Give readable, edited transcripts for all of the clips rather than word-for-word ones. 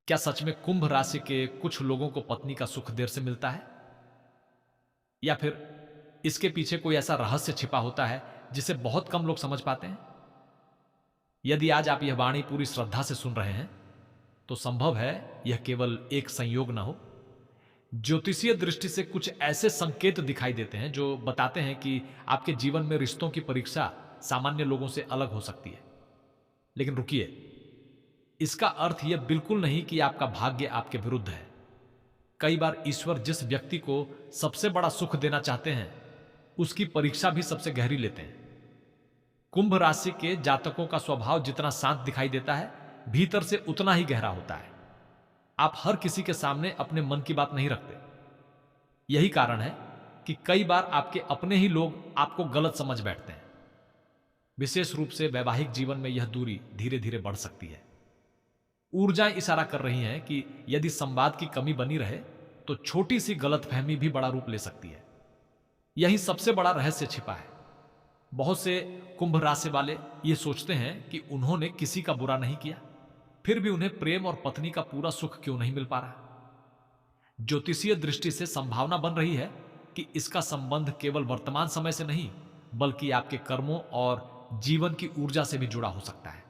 क्या सच में कुंभ राशि के कुछ लोगों को पत्नी का सुख देर से मिलता है? या फिर इसके पीछे कोई ऐसा रहस्य छिपा होता है जिसे बहुत कम लोग समझ पाते हैं? यदि आज आप यह वाणी पूरी श्रद्धा से सुन रहे हैं, तो संभव है यह केवल एक संयोग न हो। ज्योतिषीय दृष्टि से कुछ ऐसे संकेत दिखाई देते हैं जो बताते हैं कि आपके जीवन में रिश्तों की परीक्षा सामान्य लोगों से अलग हो सकती है। लेकिन रुकिए, इसका अर्थ यह बिल्कुल नहीं कि आपका भाग्य आपके विरुद्ध है। कई बार ईश्वर जिस व्यक्ति को सबसे बड़ा सुख देना चाहते हैं, उसकी परीक्षा भी सबसे गहरी लेते हैं। कुंभ राशि के जातकों का स्वभाव जितना शांत दिखाई देता है, भीतर से उतना ही गहरा होता है। आप हर किसी के सामने अपने मन की बात नहीं रखते। यही कारण है कि कई बार आपके अपने ही लोग आपको गलत समझ बैठते हैं। विशेष रूप से वैवाहिक जीवन में यह दूरी धीरे धीरे बढ़ सकती है। ऊर्जाएं इशारा कर रही हैं कि यदि संवाद की कमी बनी रहे, तो छोटी सी गलतफहमी भी बड़ा रूप ले सकती है। यही सबसे बड़ा रहस्य छिपा है। बहुत से कुंभ राशि वाले ये सोचते हैं कि उन्होंने किसी का बुरा नहीं किया, फिर भी उन्हें प्रेम और पत्नी का पूरा सुख क्यों नहीं मिल पा रहा। ज्योतिषीय दृष्टि से संभावना बन रही है कि इसका संबंध केवल वर्तमान समय से नहीं, बल्कि आपके कर्मों और जीवन की ऊर्जा से भी जुड़ा हो सकता है।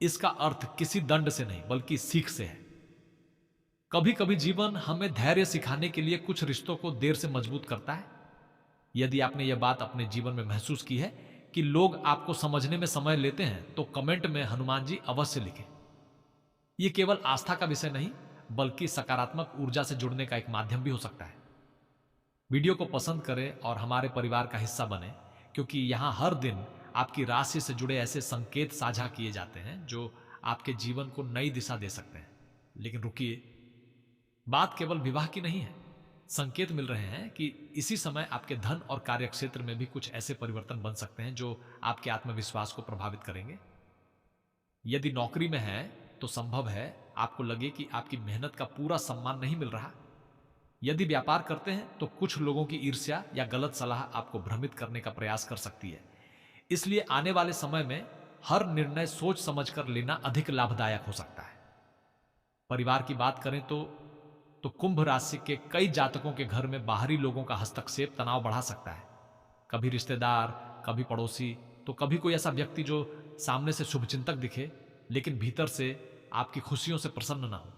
इसका अर्थ किसी दंड से नहीं, बल्कि सीख से है। कभी कभी जीवन हमें धैर्य सिखाने के लिए कुछ रिश्तों को देर से मजबूत करता है। यदि आपने यह बात अपने जीवन में महसूस की है कि लोग आपको समझने में समय लेते हैं, तो कमेंट में हनुमान जी अवश्य लिखें। यह केवल आस्था का विषय नहीं, बल्कि सकारात्मक ऊर्जा से जुड़ने का एक माध्यम भी हो सकता है। वीडियो को पसंद करें और हमारे परिवार का हिस्सा बने, क्योंकि यहां हर दिन आपकी राशि से जुड़े ऐसे संकेत साझा किए जाते हैं जो आपके जीवन को नई दिशा दे सकते हैं। लेकिन रुकिए, बात केवल विवाह की नहीं है। संकेत मिल रहे हैं कि इसी समय आपके धन और कार्यक्षेत्र में भी कुछ ऐसे परिवर्तन बन सकते हैं जो आपके आत्मविश्वास को प्रभावित करेंगे। यदि नौकरी में है, तो संभव है आपको लगे कि आपकी मेहनत का पूरा सम्मान नहीं मिल रहा। यदि व्यापार करते हैं, तो कुछ लोगों की ईर्ष्या या गलत सलाह आपको भ्रमित करने का प्रयास कर सकती है। इसलिए आने वाले समय में हर निर्णय सोच समझकर लेना अधिक लाभदायक हो सकता है। परिवार की बात करें तो कुंभ राशि के कई जातकों के घर में बाहरी लोगों का हस्तक्षेप तनाव बढ़ा सकता है। कभी रिश्तेदार, कभी पड़ोसी, तो कभी कोई ऐसा व्यक्ति जो सामने से शुभचिंतक दिखे, लेकिन भीतर से आपकी खुशियों से प्रसन्न ना हो।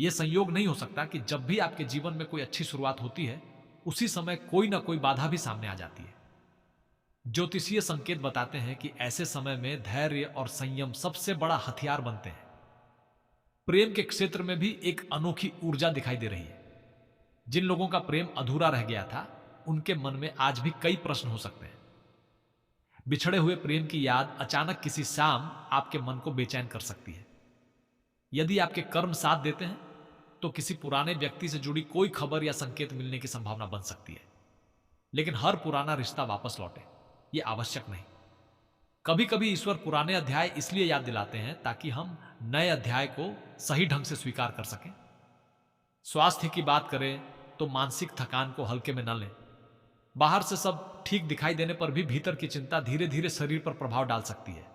यह संयोग नहीं हो सकता कि जब भी आपके जीवन में कोई अच्छी शुरुआत होती है, उसी समय कोई ना कोई बाधा भी सामने आ जाती है। ज्योतिषीय संकेत बताते हैं कि ऐसे समय में धैर्य और संयम सबसे बड़ा हथियार बनते हैं। प्रेम के क्षेत्र में भी एक अनोखी ऊर्जा दिखाई दे रही है। जिन लोगों का प्रेम अधूरा रह गया था, उनके मन में आज भी कई प्रश्न हो सकते हैं। बिछड़े हुए प्रेम की याद अचानक किसी शाम आपके मन को बेचैन कर सकती है। यदि आपके कर्म साथ देते हैं, तो किसी पुराने व्यक्ति से जुड़ी कोई खबर या संकेत मिलने की संभावना बन सकती है। लेकिन हर पुराना रिश्ता वापस लौटे, यह आवश्यक नहीं। कभी कभी ईश्वर पुराने अध्याय इसलिए याद दिलाते हैं ताकि हम नए अध्याय को सही ढंग से स्वीकार कर सकें। स्वास्थ्य की बात करें तो मानसिक थकान को हल्के में न लें। बाहर से सब ठीक दिखाई देने पर भी भीतर की चिंता धीरे धीरे शरीर पर प्रभाव डाल सकती है।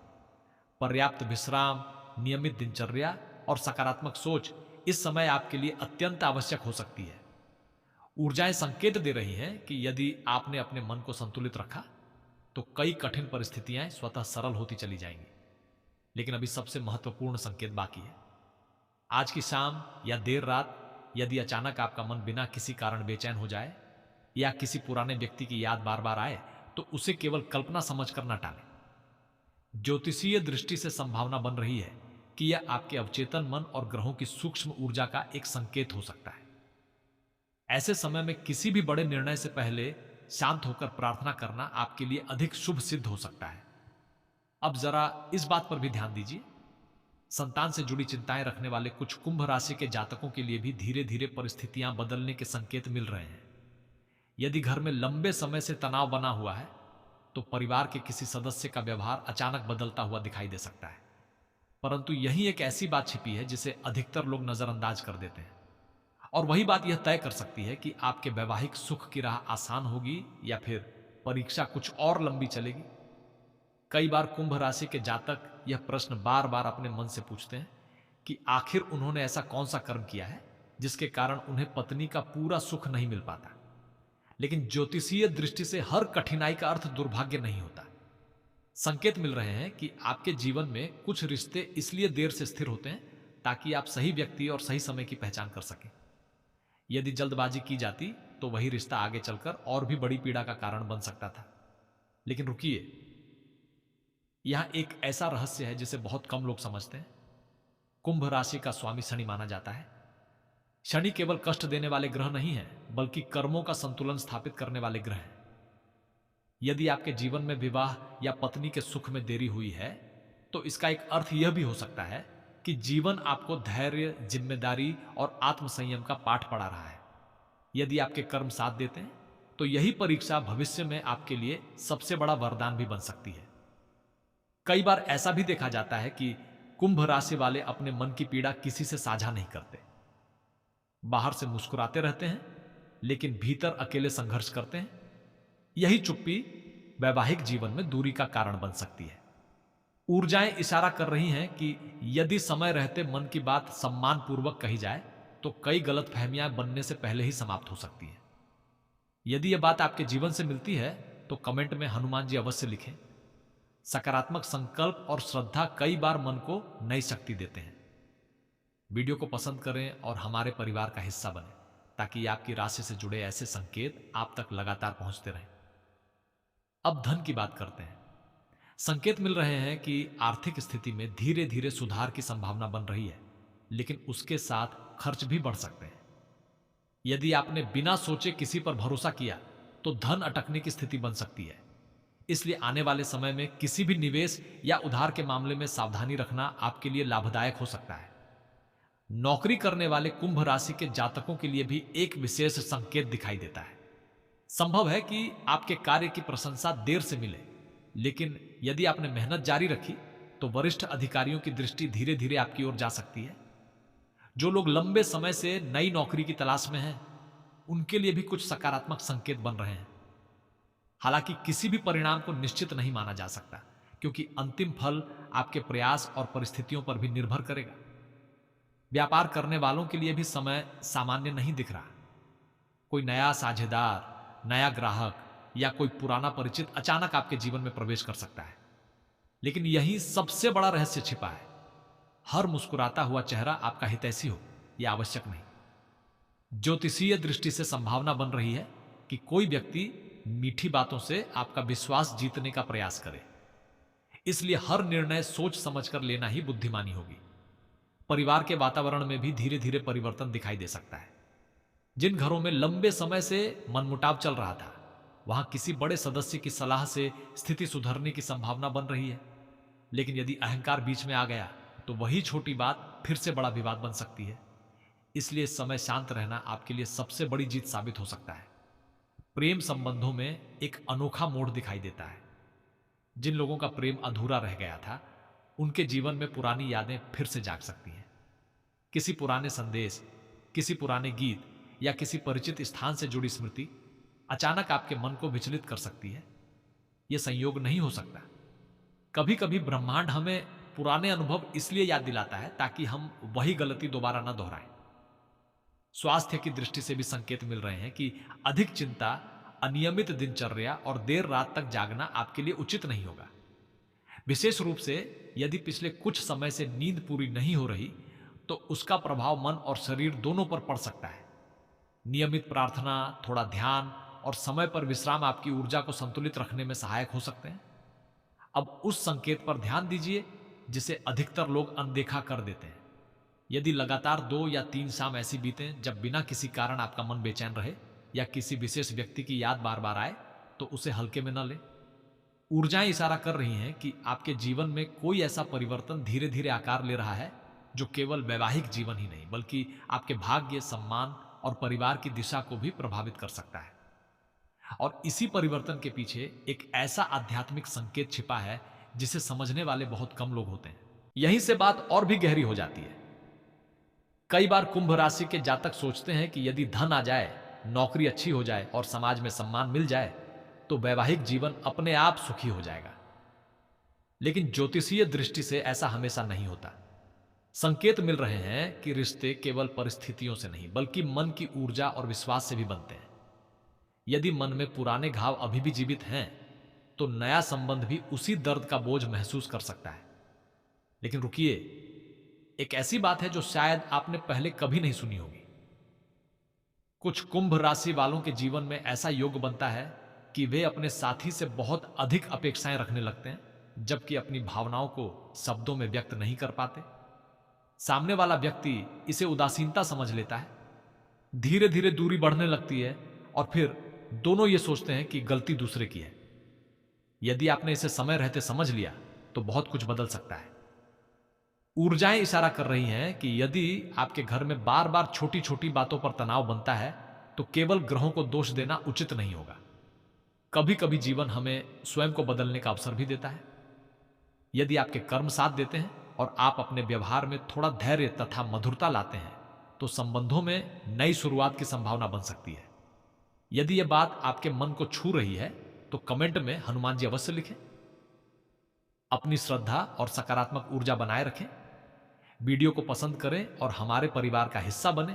पर्याप्त विश्राम, नियमित दिनचर्या और सकारात्मक सोच इस समय आपके लिए अत्यंत आवश्यक हो सकती है। ऊर्जाएं संकेत दे रही हैं कि यदि आपने अपने मन को संतुलित रखा, तो कई कठिन परिस्थितियां स्वतः सरल होती चली जाएंगी। लेकिन अभी सबसे महत्वपूर्ण संकेत बाकी है। आज की शाम या देर रात यदि अचानक आपका मन बिना किसी कारण बेचैन हो जाए या किसी पुराने व्यक्ति की याद बार बार आए, तो उसे केवल कल्पना समझकर न टालें। ज्योतिषीय दृष्टि से संभावना बन रही है कि यह आपके अवचेतन मन और ग्रहों की सूक्ष्म ऊर्जा का एक संकेत हो सकता है। ऐसे समय में किसी भी बड़े निर्णय से पहले शांत होकर प्रार्थना करना आपके लिए अधिक शुभ सिद्ध हो सकता है। अब जरा इस बात पर भी ध्यान दीजिए। संतान से जुड़ी चिंताएं रखने वाले कुछ कुंभ राशि के जातकों के लिए भी धीरे धीरे परिस्थितियां बदलने के संकेत मिल रहे हैं। यदि घर में लंबे समय से तनाव बना हुआ है, तो परिवार के किसी सदस्य का व्यवहार अचानक बदलता हुआ दिखाई दे सकता है। परंतु यही एक ऐसी बात छिपी है जिसे अधिकतर लोग नजरअंदाज कर देते हैं। और वही बात यह तय कर सकती है कि आपके वैवाहिक सुख की राह आसान होगी या फिर परीक्षा कुछ और लंबी चलेगी। कई बार कुंभ राशि के जातक यह प्रश्न बार बार अपने मन से पूछते हैं कि आखिर उन्होंने ऐसा कौन सा कर्म किया है जिसके कारण उन्हें पत्नी का पूरा सुख नहीं मिल पाता। लेकिन ज्योतिषीय दृष्टि से हर कठिनाई का अर्थ दुर्भाग्य नहीं होता। संकेत मिल रहे हैं कि आपके जीवन में कुछ रिश्ते इसलिए देर से स्थिर होते हैं ताकि आप सही व्यक्ति और सही समय की पहचान कर सकें। यदि जल्दबाजी की जाती तो वही रिश्ता आगे चलकर और भी बड़ी पीड़ा का कारण बन सकता था। लेकिन रुकिए, यहां एक ऐसा रहस्य है जिसे बहुत कम लोग समझते हैं। कुंभ राशि का स्वामी शनि माना जाता है। शनि केवल कष्ट देने वाले ग्रह नहीं है, बल्कि कर्मों का संतुलन स्थापित करने वाले ग्रह हैं। यदि आपके जीवन में विवाह या पत्नी के सुख में देरी हुई है, तो इसका एक अर्थ यह भी हो सकता है कि जीवन आपको धैर्य, जिम्मेदारी और आत्मसंयम का पाठ पढ़ा रहा है। यदि आपके कर्म साथ देते हैं, तो यही परीक्षा भविष्य में आपके लिए सबसे बड़ा वरदान भी बन सकती है। कई बार ऐसा भी देखा जाता है कि कुंभ राशि वाले अपने मन की पीड़ा किसी से साझा नहीं करते। बाहर से मुस्कुराते रहते हैं, लेकिन भीतर अकेले संघर्ष करते हैं। यही चुप्पी वैवाहिक जीवन में दूरी का कारण बन सकती है। ऊर्जाएं इशारा कर रही हैं कि यदि समय रहते मन की बात सम्मान पूर्वक कही जाए, तो कई गलतफहमियां बनने से पहले ही समाप्त हो सकती हैं। यदि यह बात आपके जीवन से मिलती है, तो कमेंट में हनुमान जी अवश्य लिखें। सकारात्मक संकल्प और श्रद्धा कई बार मन को नई शक्ति देते हैं। वीडियो को पसंद करें और हमारे परिवार का हिस्सा बने, ताकि आपकी राशि से जुड़े ऐसे संकेत आप तक लगातार पहुंचते रहें। अब धन की बात करते हैं। संकेत मिल रहे हैं कि आर्थिक स्थिति में धीरे धीरे सुधार की संभावना बन रही है, लेकिन उसके साथ खर्च भी बढ़ सकते हैं। यदि आपने बिना सोचे किसी पर भरोसा किया, तो धन अटकने की स्थिति बन सकती है। इसलिए आने वाले समय में किसी भी निवेश या उधार के मामले में सावधानी रखना आपके लिए लाभदायक हो सकता है। नौकरी करने वाले कुंभ राशि के जातकों के लिए भी एक विशेष संकेत दिखाई देता है। संभव है कि आपके कार्य की प्रशंसा देर से मिले, लेकिन यदि आपने मेहनत जारी रखी, तो वरिष्ठ अधिकारियों की दृष्टि धीरे धीरे आपकी ओर जा सकती है। जो लोग लंबे समय से नई नौकरी की तलाश में हैं, उनके लिए भी कुछ सकारात्मक संकेत बन रहे हैं। हालांकि किसी भी परिणाम को निश्चित नहीं माना जा सकता, क्योंकि अंतिम फल आपके प्रयास और परिस्थितियों पर भी निर्भर करेगा। व्यापार करने वालों के लिए भी समय सामान्य नहीं दिख रहा। कोई नया साझेदार, नया ग्राहक या कोई पुराना परिचित अचानक आपके जीवन में प्रवेश कर सकता है। लेकिन यही सबसे बड़ा रहस्य छिपा है। हर मुस्कुराता हुआ चेहरा आपका हितैषी हो, यह आवश्यक नहीं। ज्योतिषीय दृष्टि से संभावना बन रही है कि कोई व्यक्ति मीठी बातों से आपका विश्वास जीतने का प्रयास करे। इसलिए हर निर्णय सोच समझकर लेना ही बुद्धिमानी होगी। परिवार के वातावरण में भी धीरे धीरे परिवर्तन दिखाई दे सकता है। जिन घरों में लंबे समय से मनमुटाव चल रहा था, वहां किसी बड़े सदस्य की सलाह से स्थिति सुधरने की संभावना बन रही है। लेकिन यदि अहंकार बीच में आ गया, तो वही छोटी बात फिर से बड़ा विवाद बन सकती है। इसलिए इस समय शांत रहना आपके लिए सबसे बड़ी जीत साबित हो सकता है। प्रेम संबंधों में एक अनोखा मोड़ दिखाई देता है। जिन लोगों का प्रेम अधूरा रह गया था, उनके जीवन में पुरानी यादें फिर से जाग सकती हैं। किसी पुराने संदेश, किसी पुराने गीत या किसी परिचित स्थान से जुड़ी स्मृति अचानक आपके मन को विचलित कर सकती है। यह संयोग नहीं हो सकता। कभी कभी ब्रह्मांड हमें पुराने अनुभव इसलिए याद दिलाता है ताकि हम वही गलती दोबारा न दोहराएं। स्वास्थ्य की दृष्टि से भी संकेत मिल रहे हैं कि अधिक चिंता, अनियमित दिनचर्या और देर रात तक जागना आपके लिए उचित नहीं होगा। विशेष रूप से यदि पिछले कुछ समय से नींद पूरी नहीं हो रही, तो उसका प्रभाव मन और शरीर दोनों पर पड़ सकता है। नियमित प्रार्थना, थोड़ा ध्यान और समय पर विश्राम आपकी ऊर्जा को संतुलित रखने में सहायक हो सकते हैं। अब उस संकेत पर ध्यान दीजिए जिसे अधिकतर लोग अनदेखा कर देते हैं। यदि लगातार 2 या 3 शाम ऐसी बीतें जब बिना किसी कारण आपका मन बेचैन रहे या किसी विशेष व्यक्ति की याद बार बार आए, तो उसे हल्के में न लें। ऊर्जाएं इशारा कर रही हैं कि आपके जीवन में कोई ऐसा परिवर्तन धीरे धीरे आकार ले रहा है जो केवल वैवाहिक जीवन ही नहीं, बल्कि आपके भाग्य, सम्मान और परिवार की दिशा को भी प्रभावित कर सकता है। और इसी परिवर्तन के पीछे एक ऐसा आध्यात्मिक संकेत छिपा है जिसे समझने वाले बहुत कम लोग होते हैं। यहीं से बात और भी गहरी हो जाती है। कई बार कुंभ राशि के जातक सोचते हैं कि यदि धन आ जाए, नौकरी अच्छी हो जाए और समाज में सम्मान मिल जाए, तो वैवाहिक जीवन अपने आप सुखी हो जाएगा। लेकिन ज्योतिषीय दृष्टि से ऐसा हमेशा नहीं होता। संकेत मिल रहे हैं कि रिश्ते केवल परिस्थितियों से नहीं बल्कि मन की ऊर्जा और विश्वास से भी बनते हैं। यदि मन में पुराने घाव अभी भी जीवित हैं, तो नया संबंध भी उसी दर्द का बोझ महसूस कर सकता है। लेकिन रुकिए, एक ऐसी बात है जो शायद आपने पहले कभी नहीं सुनी होगी। कुछ कुंभ राशि वालों के जीवन में ऐसा योग बनता है कि वे अपने साथी से बहुत अधिक अपेक्षाएं रखने लगते हैं, जबकि अपनी भावनाओं को शब्दों में व्यक्त नहीं कर पाते। सामने वाला व्यक्ति इसे उदासीनता समझ लेता है। धीरे धीरे दूरी बढ़ने लगती है और फिर दोनों ये सोचते हैं कि गलती दूसरे की है। यदि आपने इसे समय रहते समझ लिया तो बहुत कुछ बदल सकता है। ऊर्जाएं इशारा कर रही हैं कि यदि आपके घर में बार बार छोटी छोटी बातों पर तनाव बनता है, तो केवल ग्रहों को दोष देना उचित नहीं होगा। कभी कभी जीवन हमें स्वयं को बदलने का अवसर भी देता है। यदि आपके कर्म साथ देते हैं और आप अपने व्यवहार में थोड़ा धैर्य तथा मधुरता लाते हैं, तो संबंधों में नई शुरुआत की संभावना बन सकती है। यदि यह बात आपके मन को छू रही है, तो कमेंट में हनुमान जी अवश्य लिखें। अपनी श्रद्धा और सकारात्मक ऊर्जा बनाए रखें। वीडियो को पसंद करें और हमारे परिवार का हिस्सा बने,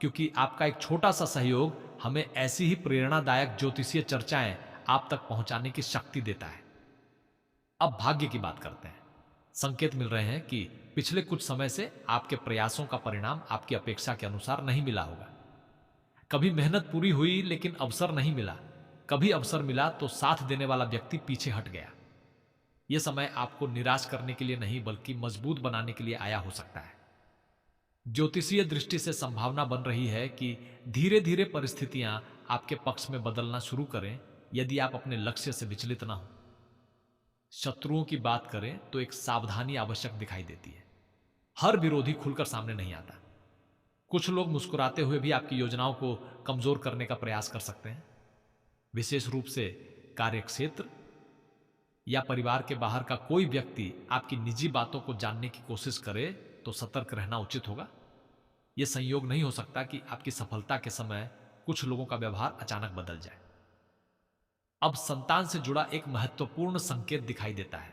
क्योंकि आपका एक छोटा सा सहयोग हमें ऐसी ही प्रेरणादायक ज्योतिषीय चर्चाएं आप तक पहुंचाने की शक्ति देता है। अब भाग्य की बात करते हैं। संकेत मिल रहे हैं कि पिछले कुछ समय से आपके प्रयासों का परिणाम आपकी अपेक्षा के अनुसार नहीं मिला होगा। कभी मेहनत पूरी हुई लेकिन अवसर नहीं मिला, कभी अवसर मिला तो साथ देने वाला व्यक्ति पीछे हट गया। यह समय आपको निराश करने के लिए नहीं बल्कि मजबूत बनाने के लिए आया हो सकता है। ज्योतिषीय दृष्टि से संभावना बन रही है कि धीरे धीरे परिस्थितियां आपके पक्ष में बदलना शुरू करें, यदि आप अपने लक्ष्य से विचलित ना हो। शत्रुओं की बात करें तो एक सावधानी आवश्यक दिखाई देती है। हर विरोधी खुलकर सामने नहीं आता। कुछ लोग मुस्कुराते हुए भी आपकी योजनाओं को कमजोर करने का प्रयास कर सकते हैं। विशेष रूप से कार्यक्षेत्र या परिवार के बाहर का कोई व्यक्ति आपकी निजी बातों को जानने की कोशिश करे तो सतर्क रहना उचित होगा। यह संयोग नहीं हो सकता कि आपकी सफलता के समय कुछ लोगों का व्यवहार अचानक बदल जाए। अब संतान से जुड़ा एक महत्वपूर्ण संकेत दिखाई देता है।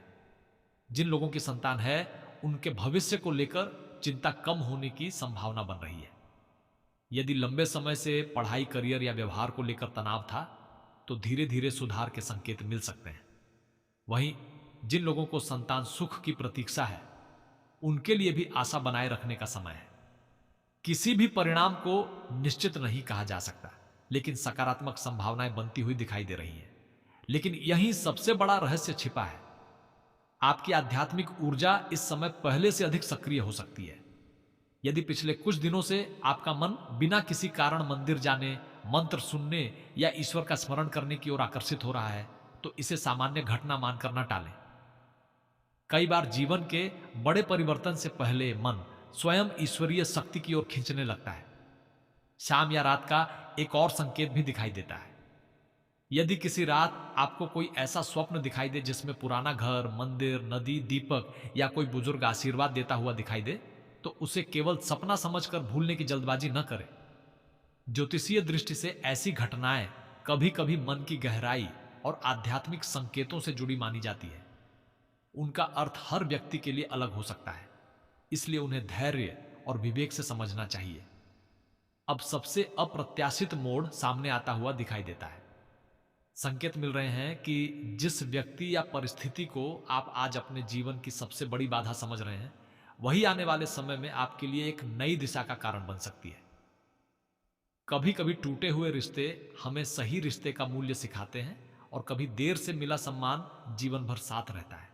जिन लोगों की संतान है, उनके भविष्य को लेकर चिंता कम होने की संभावना बन रही है। यदि लंबे समय से पढ़ाई, करियर या व्यवहार को लेकर तनाव था, तो धीरे धीरे सुधार के संकेत मिल सकते हैं। वहीं जिन लोगों को संतान सुख की प्रतीक्षा है, उनके लिए भी आशा बनाए रखने का समय है। किसी भी परिणाम को निश्चित नहीं कहा जा सकता, लेकिन सकारात्मक संभावनाएं बनती हुई दिखाई दे रही हैं। लेकिन यही सबसे बड़ा रहस्य छिपा है। आपकी आध्यात्मिक ऊर्जा इस समय पहले से अधिक सक्रिय हो सकती है। यदि पिछले कुछ दिनों से आपका मन बिना किसी कारण मंदिर जाने, मंत्र सुनने या ईश्वर का स्मरण करने की ओर आकर्षित हो रहा है, तो इसे सामान्य घटना मानकर न टालें। कई बार जीवन के बड़े परिवर्तन से पहले मन स्वयं ईश्वरीय शक्ति की ओर खींचने लगता है। शाम या रात का एक और संकेत भी दिखाई देता है। यदि किसी रात आपको कोई ऐसा स्वप्न दिखाई दे जिसमें पुराना घर, मंदिर, नदी, दीपक या कोई बुजुर्ग आशीर्वाद देता हुआ दिखाई दे, तो उसे केवल सपना समझकर भूलने की जल्दबाजी न करें। ज्योतिषीय दृष्टि से ऐसी घटनाएं कभी कभी मन की गहराई और आध्यात्मिक संकेतों से जुड़ी मानी जाती है। उनका अर्थ हर व्यक्ति के लिए अलग हो सकता है, इसलिए उन्हें धैर्य और विवेक से समझना चाहिए। अब सबसे अप्रत्याशित मोड़ सामने आता हुआ दिखाई देता है। संकेत मिल रहे हैं कि जिस व्यक्ति या परिस्थिति को आप आज अपने जीवन की सबसे बड़ी बाधा समझ रहे हैं, वही आने वाले समय में आपके लिए एक नई दिशा का कारण बन सकती है। कभी कभी टूटे हुए रिश्ते हमें सही रिश्ते का मूल्य सिखाते हैं और कभी देर से मिला सम्मान जीवन भर साथ रहता है।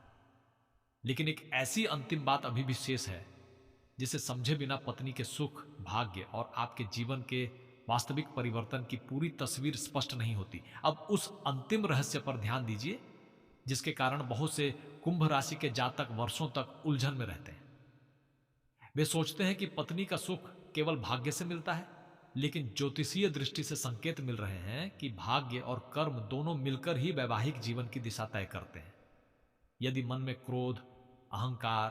लेकिन एक ऐसी अंतिम बात अभी भी शेष है जिसे समझे बिना पत्नी के सुख, भाग्य और आपके जीवन के वास्तविक परिवर्तन की पूरी तस्वीर स्पष्ट नहीं होती। अब उस अंतिम रहस्य पर ध्यान दीजिए जिसके कारण बहुत से कुंभ राशि के जातक वर्षों तक उलझन में रहते हैं। वे सोचते हैं कि पत्नी का सुख केवल भाग्य से मिलता है, लेकिन ज्योतिषीय दृष्टि से संकेत मिल रहे हैं कि भाग्य और कर्म दोनों मिलकर ही वैवाहिक जीवन की दिशा तय करते हैं। यदि मन में क्रोध, अहंकार,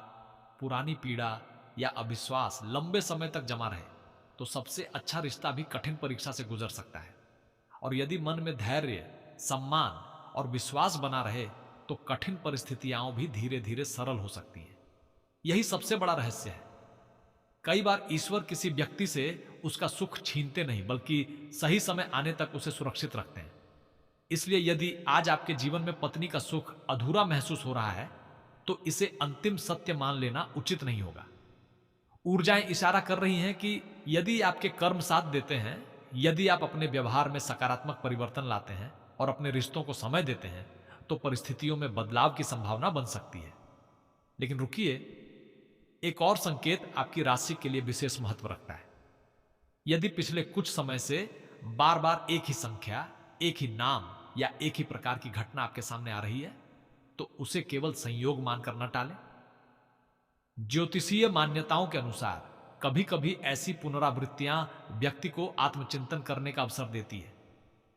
पुरानी पीड़ा या अविश्वास लंबे समय तक जमा रहे, तो सबसे अच्छा रिश्ता भी कठिन परीक्षा से गुजर सकता है। और यदि मन में धैर्य, सम्मान और विश्वास बना रहे, तो कठिन परिस्थितियां भी धीरे धीरे सरल हो सकती हैं। यही सबसे बड़ा रहस्य है। कई बार ईश्वर किसी व्यक्ति से उसका सुख छीनते नहीं, बल्कि सही समय आने तक उसे सुरक्षित रखते हैं। इसलिए यदि आज आपके जीवन में पत्नी का सुख अधूरा महसूस हो रहा है, तो इसे अंतिम सत्य मान लेना उचित नहीं होगा। ऊर्जाएं इशारा कर रही हैं कि यदि आपके कर्म साथ देते हैं, यदि आप अपने व्यवहार में सकारात्मक परिवर्तन लाते हैं और अपने रिश्तों को समय देते हैं, तो परिस्थितियों में बदलाव की संभावना बन सकती है। लेकिन रुकिए, एक और संकेत आपकी राशि के लिए विशेष महत्व रखता है। यदि पिछले कुछ समय से बार बार एक ही संख्या, एक ही नाम या एक ही प्रकार की घटना आपके सामने आ रही है, तो उसे केवल संयोग मानकर न टालें। ज्योतिषीय मान्यताओं के अनुसार कभी कभी ऐसी पुनरावृत्तियां व्यक्ति को आत्मचिंतन करने का अवसर देती है।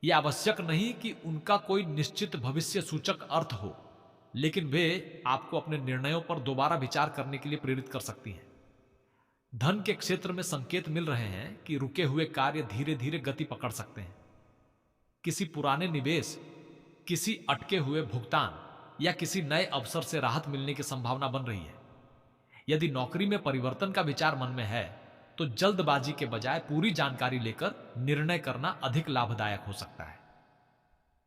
यह आवश्यक नहीं कि उनका कोई निश्चित भविष्य सूचक अर्थ हो, लेकिन वे आपको अपने निर्णयों पर दोबारा विचार करने के लिए प्रेरित कर सकती हैं। धन के क्षेत्र में संकेत मिल रहे हैं कि रुके हुए कार्य धीरे धीरे गति पकड़ सकते हैं। किसी पुराने निवेश, किसी अटके हुए भुगतान या किसी नए अवसर से राहत मिलने की संभावना बन रही है। यदि नौकरी में परिवर्तन का विचार मन में है, तो जल्दबाजी के बजाय पूरी जानकारी लेकर निर्णय करना अधिक लाभदायक हो सकता है।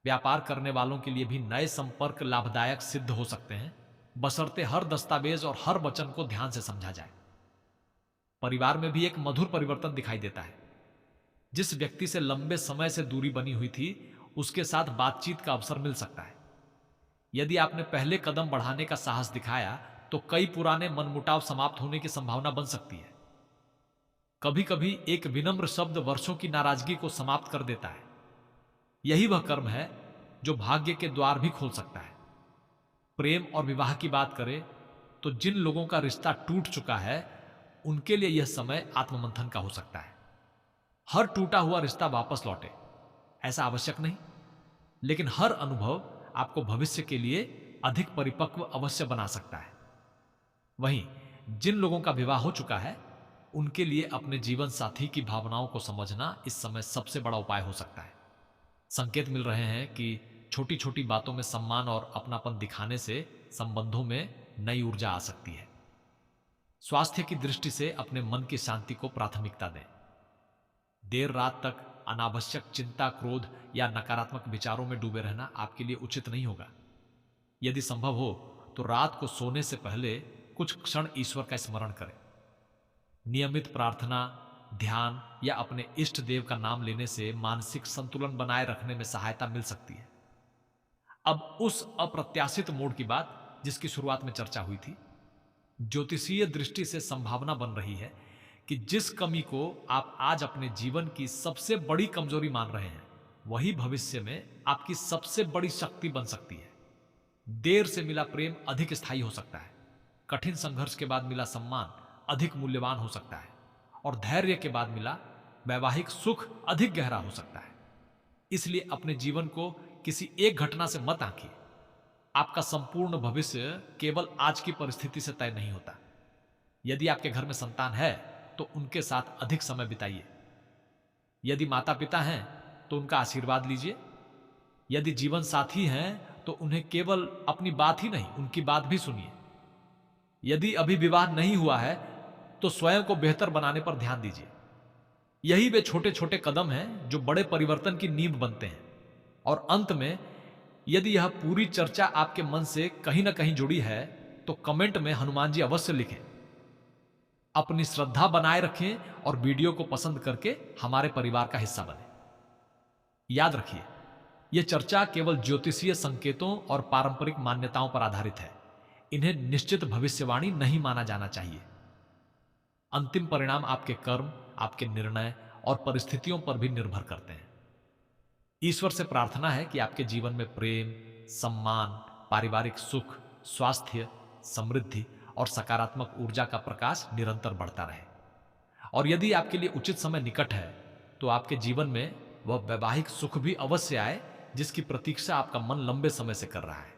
व्यापार करने वालों के लिए भी नए संपर्क लाभदायक सिद्ध हो सकते हैं, बशर्ते हर दस्तावेज और हर वचन को ध्यान से समझा जाए। परिवार में भी एक मधुर परिवर्तन दिखाई देता है। जिस व्यक्ति से लंबे समय से दूरी बनी हुई थी, उसके साथ बातचीत का अवसर मिल सकता है। यदि आपने पहले कदम बढ़ाने का साहस दिखाया, तो कई पुराने मनमुटाव समाप्त होने की संभावना बन सकती है। कभी कभी एक विनम्र शब्द वर्षों की नाराजगी को समाप्त कर देता है। यही वह कर्म है जो भाग्य के द्वार भी खोल सकता है। प्रेम और विवाह की बात करें तो जिन लोगों का रिश्ता टूट चुका है, उनके लिए यह समय आत्ममंथन का हो सकता है। हर टूटा हुआ रिश्ता वापस लौटे ऐसा आवश्यक नहीं, लेकिन हर अनुभव आपको भविष्य के लिए अधिक परिपक्व अवश्य बना सकता है। वहीं जिन लोगों का विवाह हो चुका है, उनके लिए अपने जीवन साथी की भावनाओं को समझना इस समय सबसे बड़ा उपाय हो सकता है। संकेत मिल रहे हैं कि छोटी छोटी बातों में सम्मान और अपनापन दिखाने से संबंधों में नई ऊर्जा आ सकती है। स्वास्थ्य की दृष्टि से अपने मन की शांति को प्राथमिकता दें। देर रात तक अनावश्यक चिंता, क्रोध या नकारात्मक विचारों में डूबे रहना आपके लिए उचित नहीं होगा। यदि संभव हो तो रात को सोने से पहले कुछ क्षण ईश्वर का स्मरण करें। नियमित प्रार्थना, ध्यान या अपने इष्ट देव का नाम लेने से मानसिक संतुलन बनाए रखने में सहायता मिल सकती है। अब उस अप्रत्याशित मोड़ की बात जिसकी शुरुआत में चर्चा हुई थी। ज्योतिषीय दृष्टि से संभावना बन रही है कि जिस कमी को आप आज अपने जीवन की सबसे बड़ी कमजोरी मान रहे हैं, वही भविष्य में आपकी सबसे बड़ी शक्ति बन सकती है। देर से मिला प्रेम अधिक स्थायी हो सकता है, कठिन संघर्ष के बाद मिला सम्मान अधिक मूल्यवान हो सकता है, और धैर्य के बाद मिला वैवाहिक सुख अधिक गहरा हो सकता है। इसलिए अपने जीवन को किसी एक घटना से मत आंकिए। आपका संपूर्ण भविष्य केवल आज की परिस्थिति से तय नहीं होता। यदि आपके घर में संतान है तो उनके साथ अधिक समय बिताइए। यदि माता पिता हैं तो उनका आशीर्वाद लीजिए। यदि जीवन साथी हैं तो उन्हें केवल अपनी बात ही नहीं, उनकी बात भी सुनिए। यदि अभी विवाह नहीं हुआ है तो स्वयं को बेहतर बनाने पर ध्यान दीजिए। यही वे छोटे छोटे कदम हैं जो बड़े परिवर्तन की नींव बनते हैं। और अंत में, यदि यह पूरी चर्चा आपके मन से कहीं ना कहीं जुड़ी है तो कमेंट में हनुमान जी अवश्य लिखें। अपनी श्रद्धा बनाए रखें और वीडियो को पसंद करके हमारे परिवार का हिस्सा बने। याद रखिए, यह चर्चा केवल ज्योतिषीय संकेतों और पारंपरिक मान्यताओं पर आधारित है। इन्हें निश्चित भविष्यवाणी नहीं माना जाना चाहिए। अंतिम परिणाम आपके कर्म, आपके निर्णय और परिस्थितियों पर भी निर्भर करते हैं। ईश्वर से प्रार्थना है कि आपके जीवन में प्रेम, सम्मान, पारिवारिक सुख, स्वास्थ्य, समृद्धि और सकारात्मक ऊर्जा का प्रकाश निरंतर बढ़ता रहे। और यदि आपके लिए उचित समय निकट है तो आपके जीवन में वह वैवाहिक सुख भी अवश्य आए जिसकी प्रतीक्षा आपका मन लंबे समय से कर रहा है।